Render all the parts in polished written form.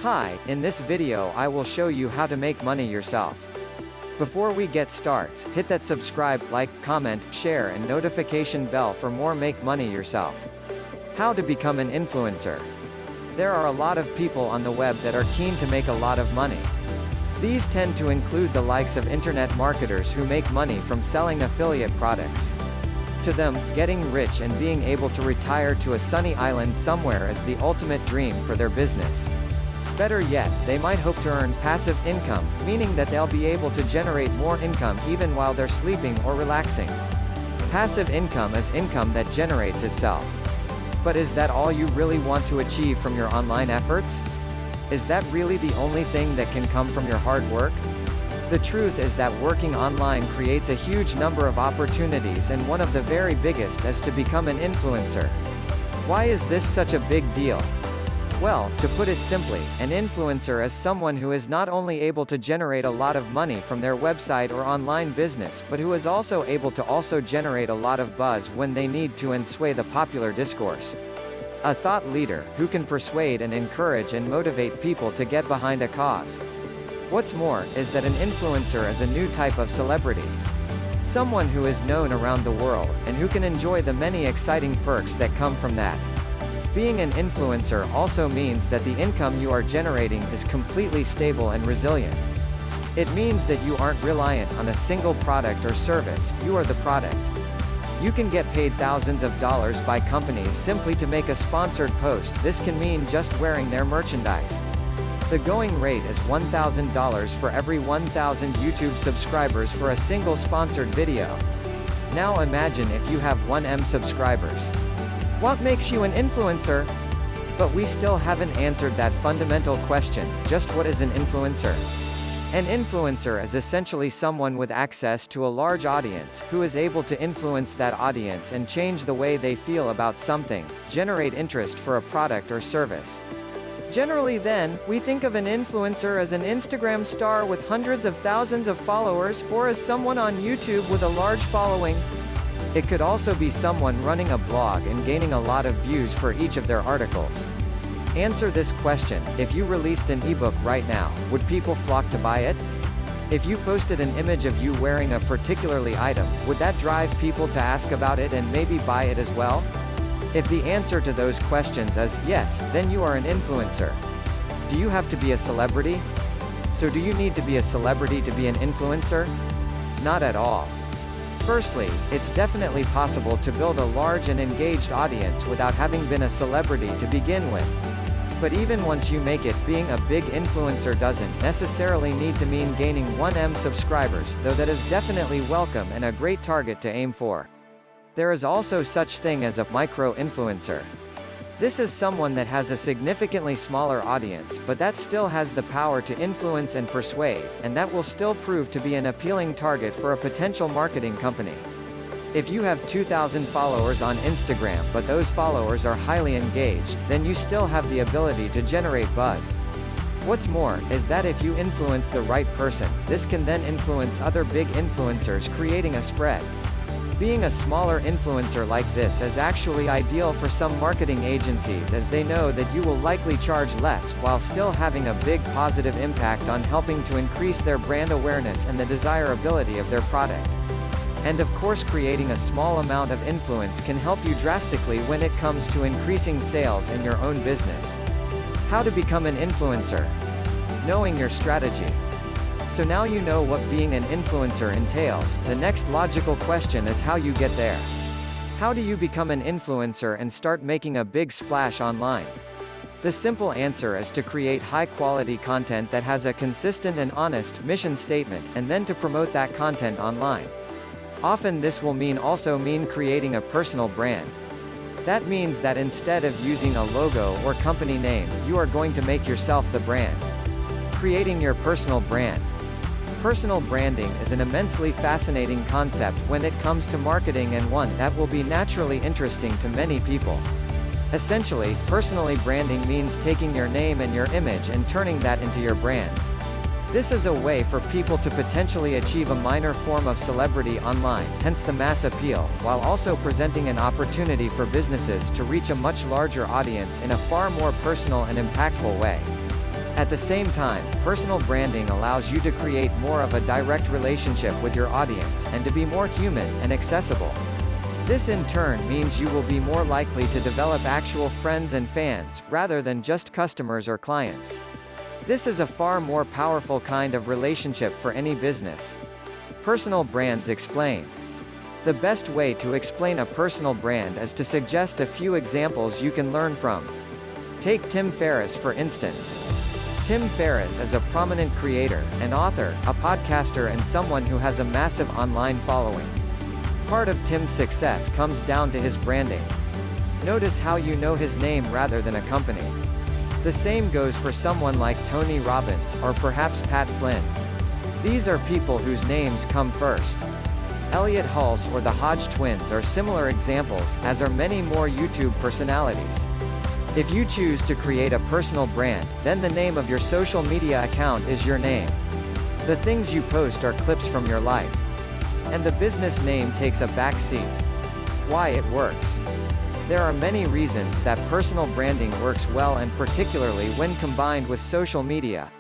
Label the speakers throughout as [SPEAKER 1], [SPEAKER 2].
[SPEAKER 1] Hi, in this video I will show you how to make money yourself. Before we get started, hit that subscribe, like, comment, share and notification bell for more make money yourself. How to become an influencer. There are a lot of people on the web that are keen to make a lot of money. These tend to include the likes of internet marketers who make money from selling affiliate products. To them, getting rich and being able to retire to a sunny island somewhere is the ultimate dream for their business. Better yet, they might hope to earn passive income, meaning that they'll be able to generate more income even while they're sleeping or relaxing. Passive income is income that generates itself. But is that all you really want to achieve from your online efforts? Is that really the only thing that can come from your hard work? The truth is that working online creates a huge number of opportunities, and one of the very biggest is to become an influencer. Why is this such a big deal? Well, to put it simply, an influencer is someone who is not only able to generate a lot of money from their website or online business, but who is also able to generate a lot of buzz when they need to and sway the popular discourse. A thought leader, who can persuade and encourage and motivate people to get behind a cause. What's more, is that an influencer is a new type of celebrity. Someone who is known around the world, and who can enjoy the many exciting perks that come from that. Being an influencer also means that the income you are generating is completely stable and resilient. It means that you aren't reliant on a single product or service, you are the product. You can get paid thousands of dollars by companies simply to make a sponsored post. This can mean just wearing their merchandise. The going rate is $1,000 for every 1,000 YouTube subscribers for a single sponsored video. Now imagine if you have 1M subscribers. What makes you an influencer? But we still haven't answered that fundamental question, just what is an influencer? An influencer is essentially someone with access to a large audience, who is able to influence that audience and change the way they feel about something, generate interest for a product or service. Generally then, we think of an influencer as an Instagram star with hundreds of thousands of followers, or as someone on YouTube with a large following. It could also be someone running a blog and gaining a lot of views for each of their articles. Answer this question: if you released an ebook right now, would people flock to buy it? If you posted an image of you wearing a particularly item, would that drive people to ask about it and maybe buy it as well? If the answer to those questions is yes, then you are an influencer. Do you have to be a celebrity? So do you need to be a celebrity to be an influencer? Not at all. Firstly, it's definitely possible to build a large and engaged audience without having been a celebrity to begin with. But even once you make it, being a big influencer doesn't necessarily need to mean gaining 1M subscribers, though that is definitely welcome and a great target to aim for. There is also such thing as a micro-influencer. This is someone that has a significantly smaller audience, but that still has the power to influence and persuade, and that will still prove to be an appealing target for a potential marketing company. If you have 2,000 followers on Instagram but those followers are highly engaged, then you still have the ability to generate buzz. What's more, is that if you influence the right person, this can then influence other big influencers, creating a spread. Being a smaller influencer like this is actually ideal for some marketing agencies, as they know that you will likely charge less, while still having a big positive impact on helping to increase their brand awareness and the desirability of their product. And of course, creating a small amount of influence can help you drastically when it comes to increasing sales in your own business. How to become an influencer? Knowing your strategy. So now you know what being an influencer entails. The next logical question is how you get there. How do you become an influencer and start making a big splash online? The simple answer is to create high-quality content that has a consistent and honest mission statement, and then to promote that content online. Often this will also mean creating a personal brand. That means that instead of using a logo or company name, you are going to make yourself the brand. Creating your personal brand. Personal branding is an immensely fascinating concept when it comes to marketing, and one that will be naturally interesting to many people. Essentially, personally branding means taking your name and your image and turning that into your brand. This is a way for people to potentially achieve a minor form of celebrity online, hence the mass appeal, while also presenting an opportunity for businesses to reach a much larger audience in a far more personal and impactful way. At the same time, personal branding allows you to create more of a direct relationship with your audience, and to be more human and accessible. This in turn means you will be more likely to develop actual friends and fans, rather than just customers or clients. This is a far more powerful kind of relationship for any business. Personal brands explain. The best way to explain a personal brand is to suggest a few examples you can learn from. Take Tim Ferriss for instance. Tim Ferriss is a prominent creator, an author, a podcaster and someone who has a massive online following. Part of Tim's success comes down to his branding. Notice how you know his name rather than a company. The same goes for someone like Tony Robbins, or perhaps Pat Flynn. These are people whose names come first. Elliot Hulse or the Hodge twins are similar examples, as are many more YouTube personalities. If you choose to create a personal brand, then the name of your social media account is your name. The things you post are clips from your life. And the business name takes a back seat. Why it works. There are many reasons that personal branding works well, and particularly when combined with social media.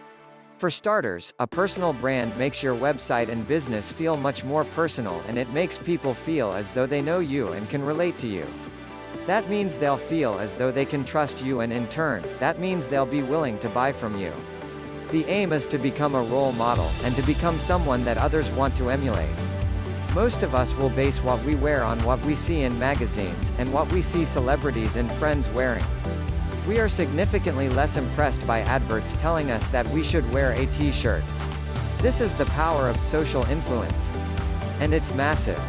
[SPEAKER 1] For starters, a personal brand makes your website and business feel much more personal, and it makes people feel as though they know you and can relate to you. That means they'll feel as though they can trust you, and in turn, that means they'll be willing to buy from you. The aim is to become a role model, and to become someone that others want to emulate. Most of us will base what we wear on what we see in magazines, and what we see celebrities and friends wearing. We are significantly less impressed by adverts telling us that we should wear a t-shirt. This is the power of social influence. And it's massive.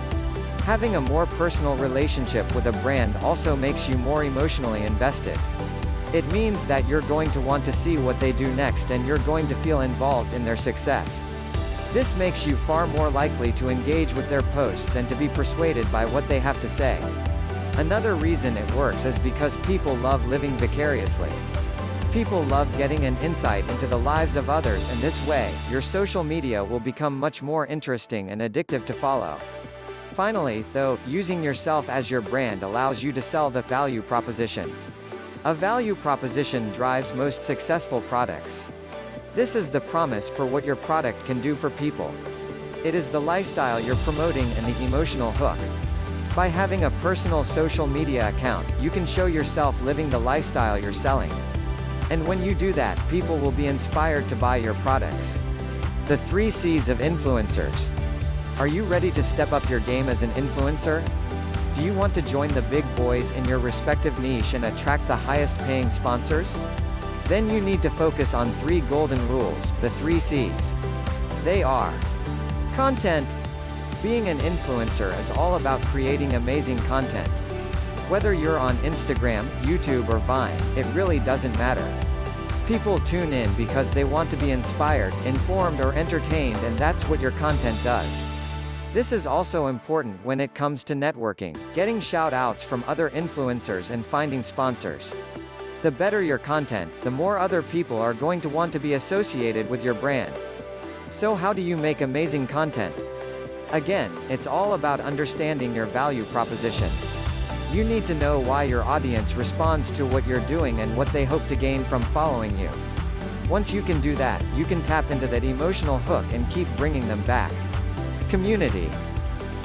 [SPEAKER 1] Having a more personal relationship with a brand also makes you more emotionally invested. It means that you're going to want to see what they do next, and you're going to feel involved in their success. This makes you far more likely to engage with their posts and to be persuaded by what they have to say. Another reason it works is because people love living vicariously. People love getting an insight into the lives of others, and this way, your social media will become much more interesting and addictive to follow. Finally, though, using yourself as your brand allows you to sell the value proposition. A value proposition drives most successful products. This is the promise for what your product can do for people. It is the lifestyle you're promoting and the emotional hook. By having a personal social media account, you can show yourself living the lifestyle you're selling. And when you do that, people will be inspired to buy your products. The 3 C's of influencers. Are you ready to step up your game as an influencer? Do you want to join the big boys in your respective niche and attract the highest paying sponsors? Then you need to focus on 3 golden rules, the 3 C's. They are: content. Being an influencer is all about creating amazing content. Whether you're on Instagram, YouTube or Vine, it really doesn't matter. People tune in because they want to be inspired, informed or entertained, and that's what your content does. This is also important when it comes to networking, getting shout-outs from other influencers and finding sponsors. The better your content, the more other people are going to want to be associated with your brand. So how do you make amazing content? Again, it's all about understanding your value proposition. You need to know why your audience responds to what you're doing and what they hope to gain from following you. Once you can do that, you can tap into that emotional hook and keep bringing them back. Community.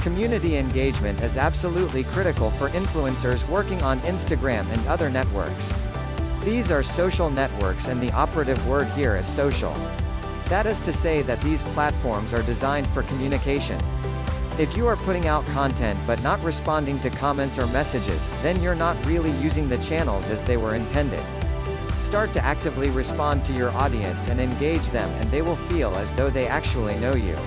[SPEAKER 1] Community engagement is absolutely critical for influencers working on Instagram and other networks. These are social networks, and the operative word here is social. That is to say that these platforms are designed for communication. If you are putting out content but not responding to comments or messages, then you're not really using the channels as they were intended. Start to actively respond to your audience and engage them, and they will feel as though they actually know you.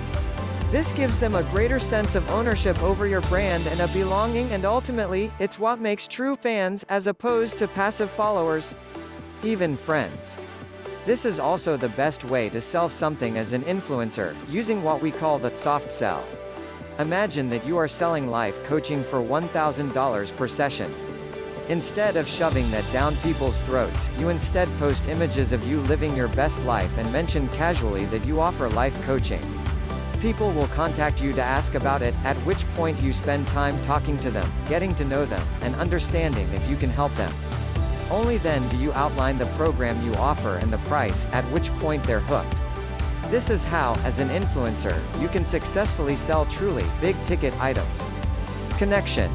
[SPEAKER 1] This gives them a greater sense of ownership over your brand and a belonging, and ultimately, it's what makes true fans as opposed to passive followers. Even friends. This is also the best way to sell something as an influencer, using what we call the soft sell. Imagine that you are selling life coaching for $1,000 per session. Instead of shoving that down people's throats, you instead post images of you living your best life and mention casually that you offer life coaching. People will contact you to ask about it, at which point you spend time talking to them, getting to know them, and understanding if you can help them. Only then do you outline the program you offer and the price, at which point they're hooked. This is how, as an influencer, you can successfully sell truly big-ticket items. Connection.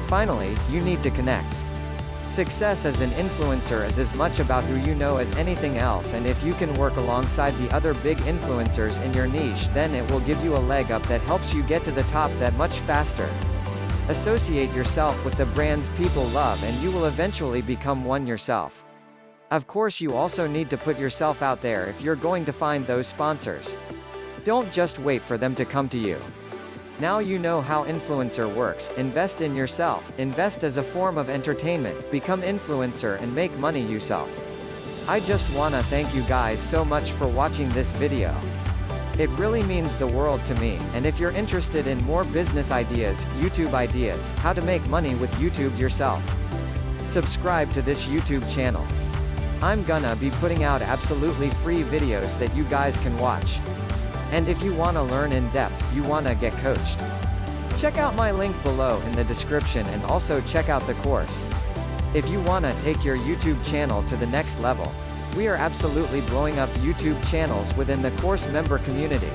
[SPEAKER 1] Finally, you need to connect. Success as an influencer is as much about who you know as anything else, and if you can work alongside the other big influencers in your niche, then it will give you a leg up that helps you get to the top that much faster. Associate yourself with the brands people love and you will eventually become one yourself. Of course, you also need to put yourself out there if you're going to find those sponsors. Don't just wait for them to come to you. Now you know how influencer works. Invest in yourself, invest as a form of entertainment, become influencer and make money yourself. I just wanna thank you guys so much for watching this video. It really means the world to me, and if you're interested in more business ideas, YouTube ideas, how to make money with YouTube yourself, subscribe to this YouTube channel. I'm gonna be putting out absolutely free videos that you guys can watch. And if you wanna learn in depth, you wanna get coached, check out my link below in the description and also check out the course. If you wanna take your YouTube channel to the next level, we are absolutely blowing up YouTube channels within the course member community.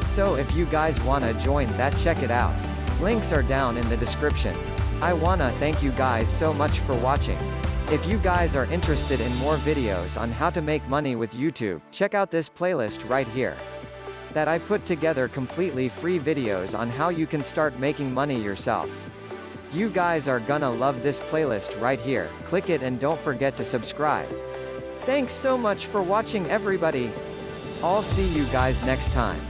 [SPEAKER 1] So if you guys wanna join that, check it out. Links are down in the description. I wanna thank you guys so much for watching. If you guys are interested in more videos on how to make money with YouTube, check out this playlist right here. That I put together completely free videos on how you can start making money yourself. You guys are gonna love this playlist right here. Click it and don't forget to subscribe. Thanks so much for watching, everybody. I'll see you guys next time.